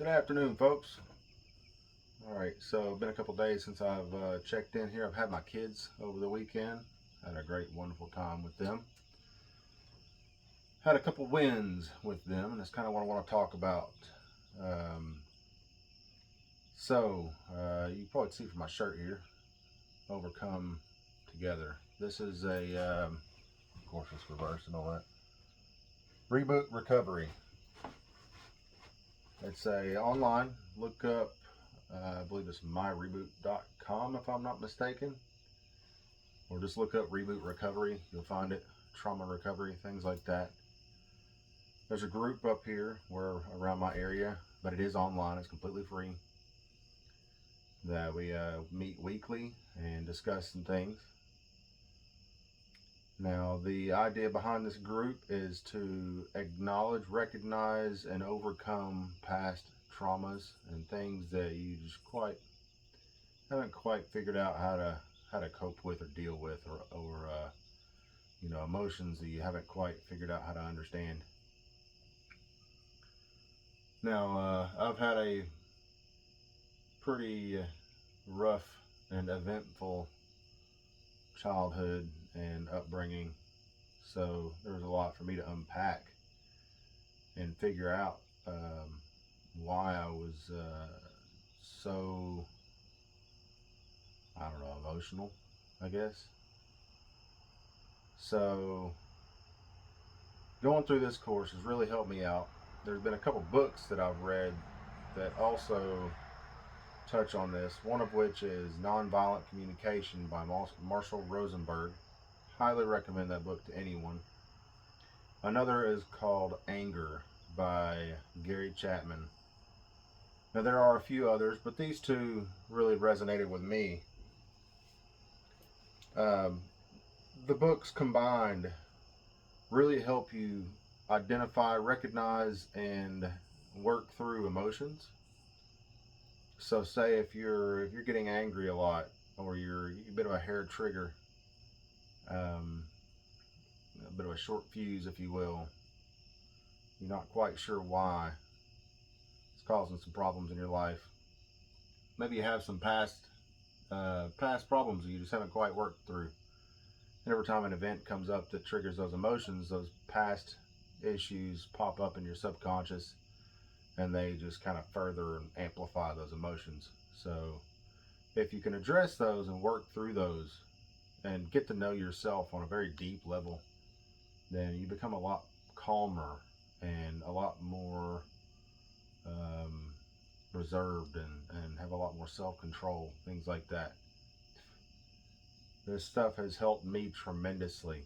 Good afternoon, folks. All right, so been a couple days since I've checked in here. I've had my kids over the weekend. Had a great, wonderful time with them. Had a couple wins with them, and that's kind of what I want to talk about. Um, you can probably see from my shirt here, Overcome Together. This is of course, it's reversed and all that. Reboot Recovery. It's a online. Look up, I believe it's myreboot.com if I'm not mistaken. Or just look up Reboot Recovery. You'll find it. Trauma recovery, things like that. There's a group up here where around my area, but it is online. It's completely free. That we meet weekly and discuss some things. Now, the idea behind this group is to acknowledge, recognize, and overcome past traumas and things that you just haven't quite figured out how to cope with or deal with, or emotions that you haven't quite figured out how to understand. Now, I've had a pretty rough and eventful childhood and upbringing, so there was a lot for me to unpack and figure out why I was so, I don't know, emotional, I guess. So, going through this course has really helped me out. There's been a couple books that I've read that also touch on this, one of which is Nonviolent Communication by Marshall Rosenberg. Highly recommend that book to anyone. Another is called Anger by Gary Chapman. Now, there are a few others, but these two really resonated with me. Um, the books combined really help you identify, recognize, and work through emotions. So, say if you're getting angry a lot, or you're a bit of a hair trigger, um, a bit of a short fuse, if you will, you're not quite sure why it's causing some problems in your life. Maybe you have some past problems that you just haven't quite worked through. And every time an event comes up that triggers those emotions, those past issues pop up in your subconscious, and they just kind of further and amplify those emotions. So if you can address those and work through those and get to know yourself on a very deep level, then you become a lot calmer and a lot more um, reserved, and have a lot more self-control, things like that. This stuff has helped me tremendously.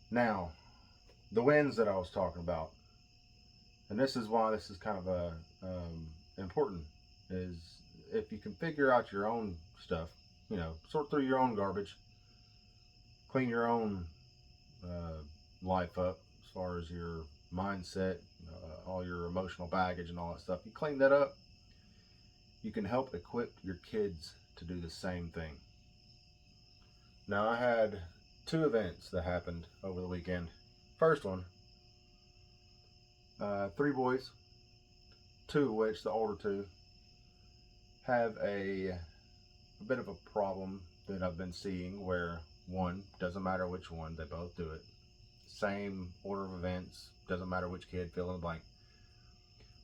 Now, the wins that I was talking about, and this is why this is kind of important, is if you can figure out your own stuff, sort through your own garbage, clean your own uh, life up as far as your mindset, all your emotional baggage and all that stuff. You clean that up, you can help equip your kids to do the same thing. Now, I had two events that happened over the weekend. First one, three boys, two of which, the older two, have a bit of a problem that I've been seeing where one, doesn't matter which one, they both do it. Same order of events, doesn't matter which kid, fill in the blank.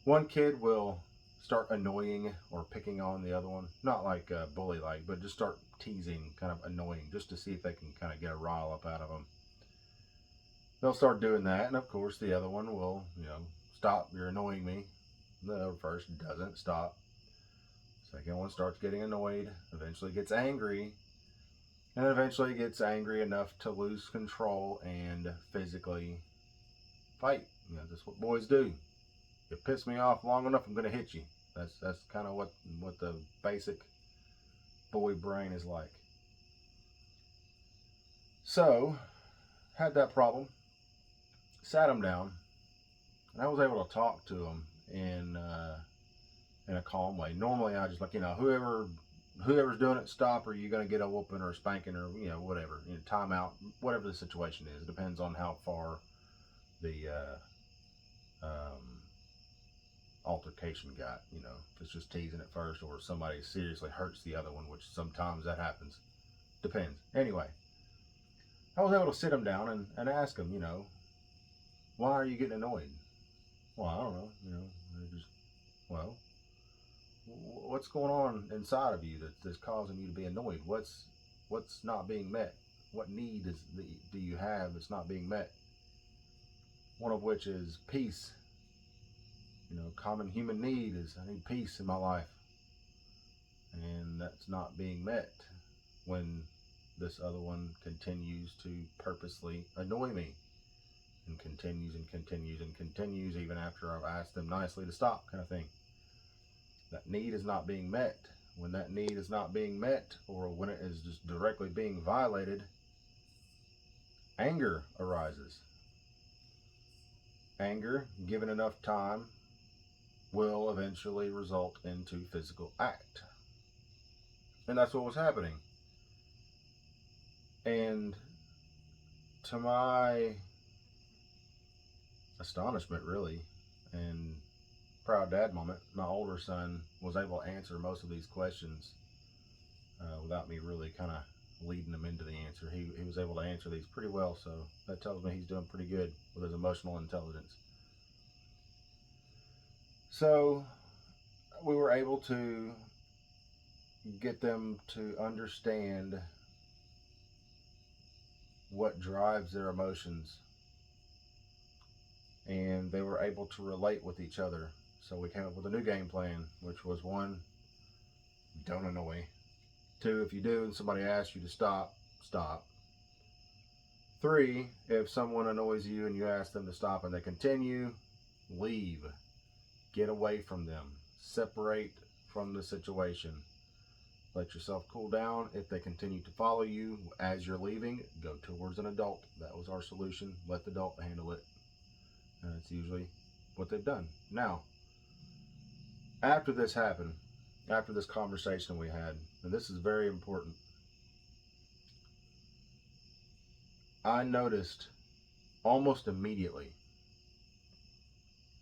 One kid will start annoying or picking on the other one. Not like bully like, but just start teasing, kind of annoying, just to see if they can kind of get a rile up out of them. They'll start doing that, and of course the other one will, stop, you're annoying me. The first doesn't stop. Second one starts getting annoyed, eventually gets angry, and eventually gets angry enough to lose control and physically fight. That's what boys do. You piss me off long enough, I'm gonna hit you. That's kind of what the basic boy brain is like. So, had that problem, sat him down, and I was able to talk to him in a calm way. Normally, I just whoever's doing it, stop, or you're gonna get a whooping or a spanking or whatever, timeout, whatever the situation is. It depends on how far the um, altercation got. If it's just teasing at first, or somebody seriously hurts the other one, which sometimes that happens. Depends. Anyway, I was able to sit him down and ask him, why are you getting annoyed? Well, I don't know. Just, well, what's going on inside of you that's causing you to be annoyed? What's not being met? What need do you have that's not being met? One of which is peace. Common human need is I need peace in my life, and that's not being met when this other one continues to purposely annoy me, and continues and continues and continues even after I've asked them nicely to stop, kind of thing. That need is not being met. When that need is not being met, or when it is just directly being violated, anger arises. Anger, given enough time, will eventually result into physical act. And that's what was happening. And to my astonishment, really, and proud dad moment, my older son was able to answer most of these questions without me really kind of leading him into the answer. He was able to answer these pretty well, so that tells me he's doing pretty good with his emotional intelligence. So we were able to get them to understand what drives their emotions, and they were able to relate with each other. So we came up with a new game plan, which was 1, don't annoy. 2, if you do and somebody asks you to stop, stop. 3, if someone annoys you and you ask them to stop and they continue, leave. Get away from them. Separate from the situation. Let yourself cool down. If they continue to follow you as you're leaving, go towards an adult. That was our solution. Let the adult handle it. And that's usually what they've done. Now, after this happened, after this conversation we had, and this is very important, I noticed almost immediately,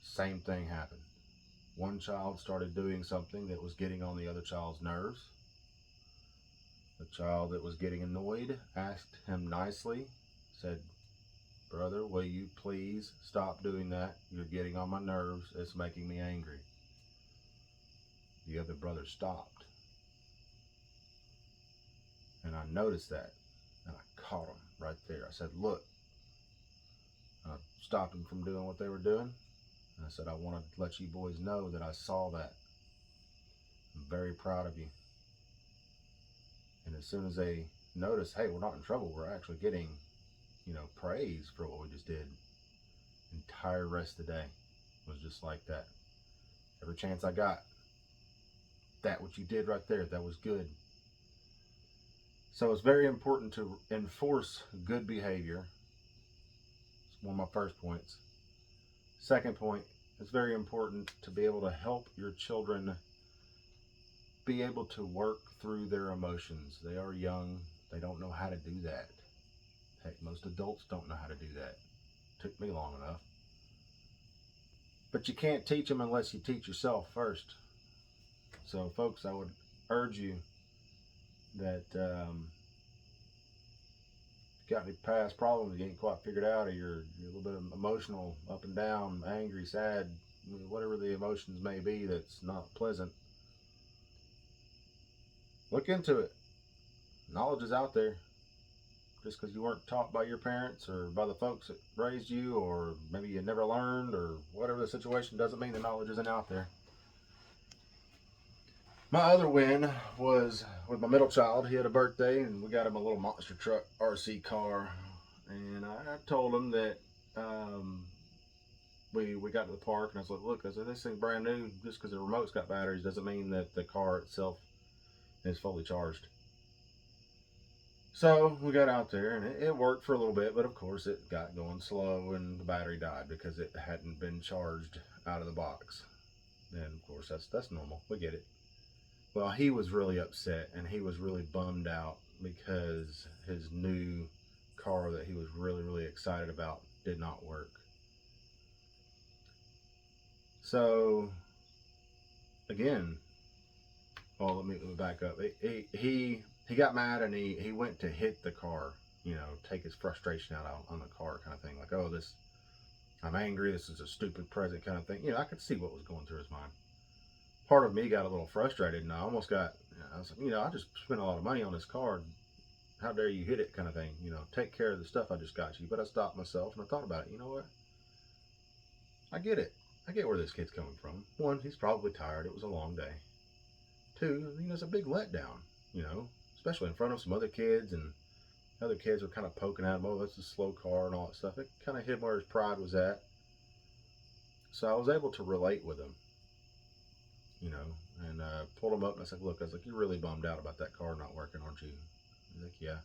same thing happened. One child started doing something that was getting on the other child's nerves. The child that was getting annoyed asked him nicely, said, brother, will you please stop doing that? You're getting on my nerves. It's making me angry. The other brother stopped. And I noticed that. And I caught him right there. I said, look. I stopped them from doing what they were doing. And I said, I want to let you boys know that I saw that. I'm very proud of you. And as soon as they notice, hey, we're not in trouble, we're actually getting, praise for what we just did. Entire rest of the day was just like that. Every chance I got, that what you did right there, that was good. So it's very important to enforce good behavior. It's one of my first points. Second point, it's very important to be able to help your children be able to work through their emotions. They are young. They don't know how to do that. Heck, most adults don't know how to do that. Took me long enough. But you can't teach them unless you teach yourself first. So, folks, I would urge you that if you got any past problems you ain't quite figured out, or you're a little bit emotional, up and down, angry, sad, whatever the emotions may be that's not pleasant, look into it. Knowledge is out there. Just because you weren't taught by your parents or by the folks that raised you, or maybe you never learned, or whatever the situation, doesn't mean the knowledge isn't out there. My other win was with my middle child. He had a birthday, and we got him a little monster truck RC car. And I told him that we got to the park, and I was like, look, I said, this thing's brand new. Just because the remote's got batteries doesn't mean that the car itself is fully charged. So we got out there, and it worked for a little bit, but of course it got going slow, and the battery died because it hadn't been charged out of the box. And of course that's normal. We get it. Well, he was really upset, and he was really bummed out because his new car that he was really, really excited about did not work. So again, well, let me back up. He got mad and he went to hit the car. You know, take his frustration out on the car, kind of thing. Like, oh, this, I'm angry. This is a stupid present, kind of thing. You know, I could see what was going through his mind. Part of me got a little frustrated, and I almost got. I was like, I just spent a lot of money on this car. How dare you hit it, kind of thing. Take care of the stuff I just got you. But I stopped myself and I thought about it. You know what? I get it. I get where this kid's coming from. One, he's probably tired. It was a long day. Two, it's a big letdown. Especially in front of some other kids, and other kids were kind of poking at him. Oh, that's a slow car and all that stuff. It kind of hit where his pride was at. So I was able to relate with him, and pulled him up and I said, look, I was like, you're really bummed out about that car not working, aren't you? He's like, yeah.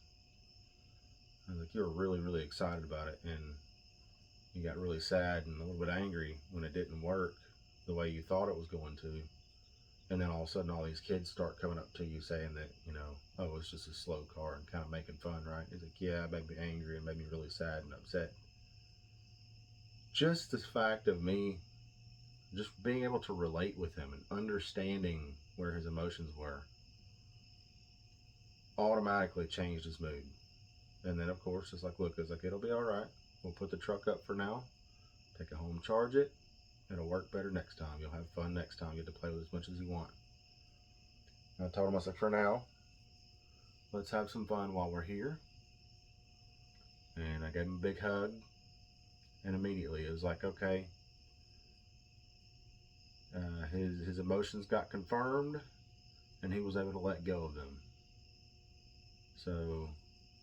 I was like, you were really, really excited about it, and you got really sad and a little bit angry when it didn't work the way you thought it was going to. And then all of a sudden, all these kids start coming up to you saying that, oh, it's just a slow car, and kind of making fun, right? He's like, yeah, it made me angry and made me really sad and upset. Just the fact of me just being able to relate with him and understanding where his emotions were automatically changed his mood. And then, of course, it's like, look, it's like, it'll be all right. We'll put the truck up for now, take it home, charge it. It'll work better next time. You'll have fun next time. You get to play with as much as you want. And I told him, I said, for now, let's have some fun while we're here. And I gave him a big hug. And immediately it was like, okay, his emotions got confirmed, and he was able to let go of them. So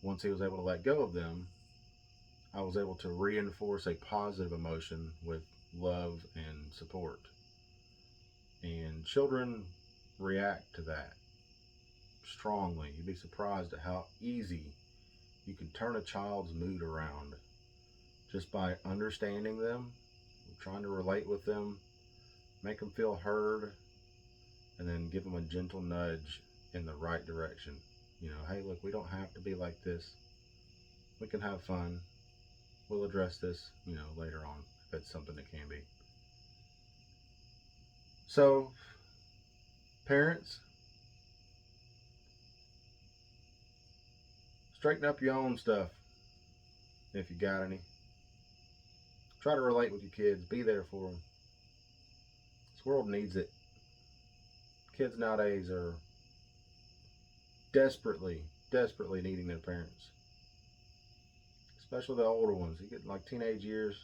once he was able to let go of them, I was able to reinforce a positive emotion with love and support. And children react to that strongly. You'd be surprised at how easy you can turn a child's mood around just by understanding them, trying to relate with them, make them feel heard, and then give them a gentle nudge in the right direction. Hey, look, we don't have to be like this. We can have fun. We'll address this, later on if it's something that can be. So, parents, straighten up your own stuff if you got any. Try to relate with your kids. Be there for them. This world needs it. Kids nowadays are desperately, desperately needing their parents. Especially the older ones. You get like teenage years.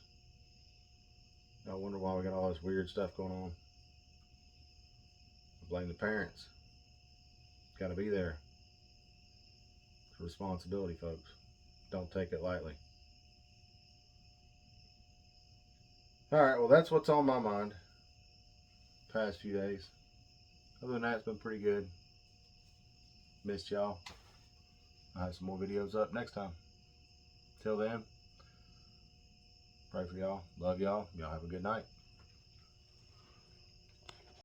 I wonder why we got all this weird stuff going on. I blame the parents. Got to be there. It's a responsibility, folks. Don't take it lightly. All right, well, that's what's on my mind past few days. Other than that, it's been pretty good. Missed y'all. I'll have some more videos up next time. Till then, pray for y'all. Love y'all. Y'all have a good night.